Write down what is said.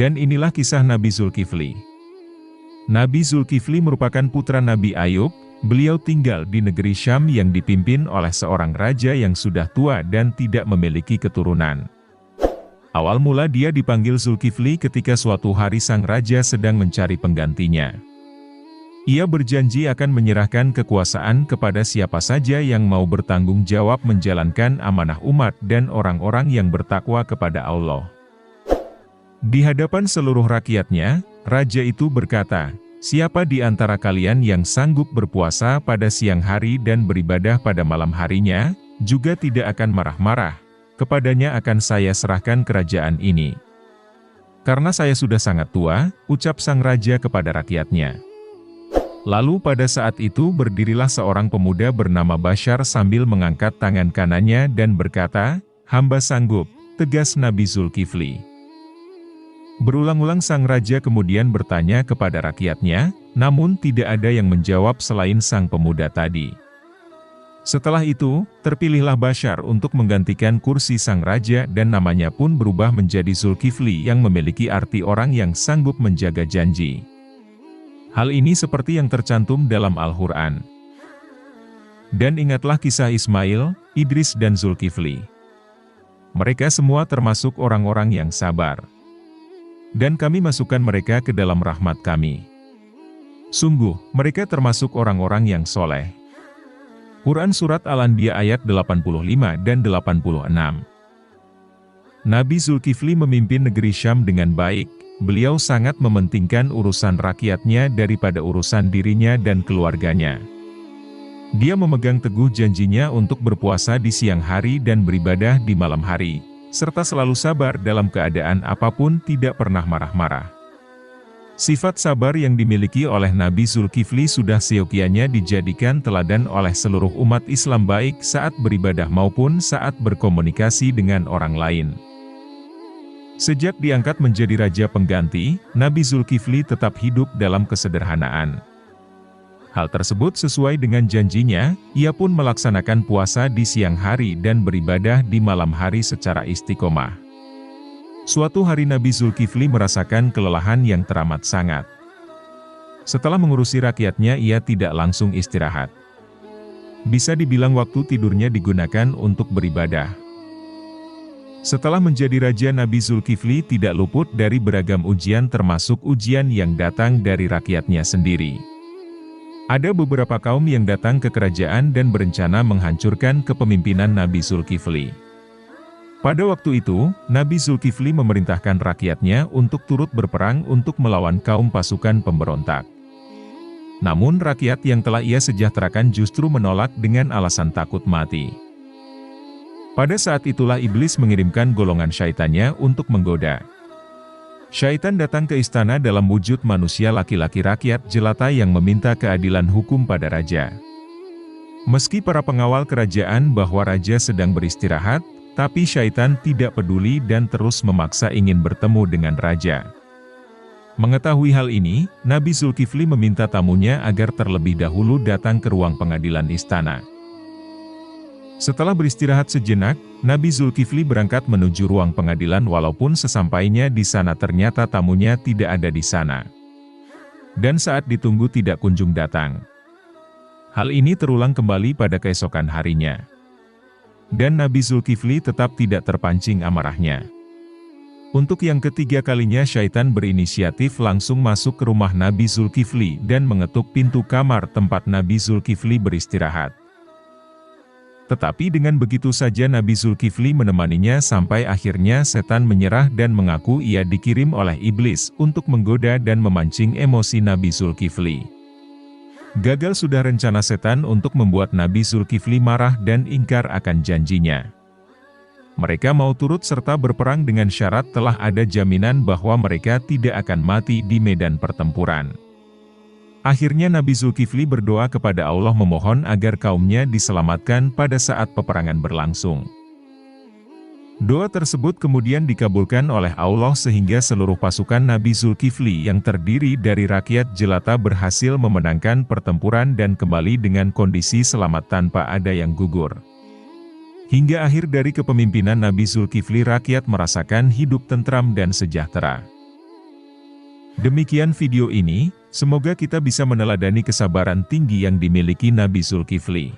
Dan inilah kisah Nabi Zulkifli. Nabi Zulkifli merupakan putra Nabi Ayub. Beliau tinggal di negeri Syam yang dipimpin oleh seorang raja yang sudah tua dan tidak memiliki keturunan. Awal mula dia dipanggil Zulkifli ketika suatu hari sang raja sedang mencari penggantinya. Ia berjanji akan menyerahkan kekuasaan kepada siapa saja yang mau bertanggung jawab menjalankan amanah umat dan orang-orang yang bertakwa kepada Allah. Di hadapan seluruh rakyatnya, raja itu berkata, "Siapa di antara kalian yang sanggup berpuasa pada siang hari dan beribadah pada malam harinya, juga tidak akan marah-marah, kepadanya akan saya serahkan kerajaan ini. Karena saya sudah sangat tua," ucap sang raja kepada rakyatnya. Lalu pada saat itu berdirilah seorang pemuda bernama Bashar sambil mengangkat tangan kanannya dan berkata, "Hamba sanggup," tegas Nabi Zulkifli. Berulang-ulang sang raja kemudian bertanya kepada rakyatnya, namun tidak ada yang menjawab selain sang pemuda tadi. Setelah itu, terpilihlah Bashar untuk menggantikan kursi sang raja dan namanya pun berubah menjadi Zulkifli yang memiliki arti orang yang sanggup menjaga janji. Hal ini seperti yang tercantum dalam Al-Quran. Dan ingatlah kisah Ismail, Idris dan Zulkifli. Mereka semua termasuk orang-orang yang sabar. Dan kami masukkan mereka ke dalam rahmat kami. Sungguh, mereka termasuk orang-orang yang soleh. Quran Surat Al-Anbiya ayat 85 dan 86. Nabi Zulkifli memimpin negeri Syam dengan baik. Beliau sangat mementingkan urusan rakyatnya daripada urusan dirinya dan keluarganya. Dia memegang teguh janjinya untuk berpuasa di siang hari dan beribadah di malam hari, serta selalu sabar dalam keadaan apapun, tidak pernah marah-marah. Sifat sabar yang dimiliki oleh Nabi Zulkifli sudah seyogyanya dijadikan teladan oleh seluruh umat Islam baik saat beribadah maupun saat berkomunikasi dengan orang lain. Sejak diangkat menjadi raja pengganti, Nabi Zulkifli tetap hidup dalam kesederhanaan. Hal tersebut sesuai dengan janjinya, ia pun melaksanakan puasa di siang hari dan beribadah di malam hari secara istiqomah. Suatu hari Nabi Zulkifli merasakan kelelahan yang teramat sangat. Setelah mengurusi rakyatnya, ia tidak langsung istirahat. Bisa dibilang waktu tidurnya digunakan untuk beribadah. Setelah menjadi raja, Nabi Zulkifli tidak luput dari beragam ujian, termasuk ujian yang datang dari rakyatnya sendiri. Ada beberapa kaum yang datang ke kerajaan dan berencana menghancurkan kepemimpinan Nabi Zulkifli. Pada waktu itu, Nabi Zulkifli memerintahkan rakyatnya untuk turut berperang untuk melawan kaum pasukan pemberontak. Namun rakyat yang telah ia sejahterakan justru menolak dengan alasan takut mati. Pada saat itulah iblis mengirimkan golongan syaitannya untuk menggoda. Syaitan datang ke istana dalam wujud manusia laki-laki rakyat jelata yang meminta keadilan hukum pada raja. Meski para pengawal kerajaan bahwa raja sedang beristirahat, tapi syaitan tidak peduli dan terus memaksa ingin bertemu dengan raja. Mengetahui hal ini, Nabi Zulkifli meminta tamunya agar terlebih dahulu datang ke ruang pengadilan istana. Setelah beristirahat sejenak, Nabi Zulkifli berangkat menuju ruang pengadilan walaupun sesampainya di sana ternyata tamunya tidak ada di sana. Dan saat ditunggu tidak kunjung datang. Hal ini terulang kembali pada keesokan harinya. Dan Nabi Zulkifli tetap tidak terpancing amarahnya. Untuk yang ketiga kalinya syaitan berinisiatif langsung masuk ke rumah Nabi Zulkifli dan mengetuk pintu kamar tempat Nabi Zulkifli beristirahat. Tetapi dengan begitu saja Nabi Zulkifli menemaninya sampai akhirnya setan menyerah dan mengaku ia dikirim oleh iblis untuk menggoda dan memancing emosi Nabi Zulkifli. Gagal sudah rencana setan untuk membuat Nabi Zulkifli marah dan ingkar akan janjinya. Mereka mau turut serta berperang dengan syarat telah ada jaminan bahwa mereka tidak akan mati di medan pertempuran. Akhirnya Nabi Zulkifli berdoa kepada Allah memohon agar kaumnya diselamatkan pada saat peperangan berlangsung. Doa tersebut kemudian dikabulkan oleh Allah sehingga seluruh pasukan Nabi Zulkifli yang terdiri dari rakyat jelata berhasil memenangkan pertempuran dan kembali dengan kondisi selamat tanpa ada yang gugur. Hingga akhir dari kepemimpinan Nabi Zulkifli rakyat merasakan hidup tentram dan sejahtera. Demikian video ini, semoga kita bisa meneladani kesabaran tinggi yang dimiliki Nabi Zulkifli.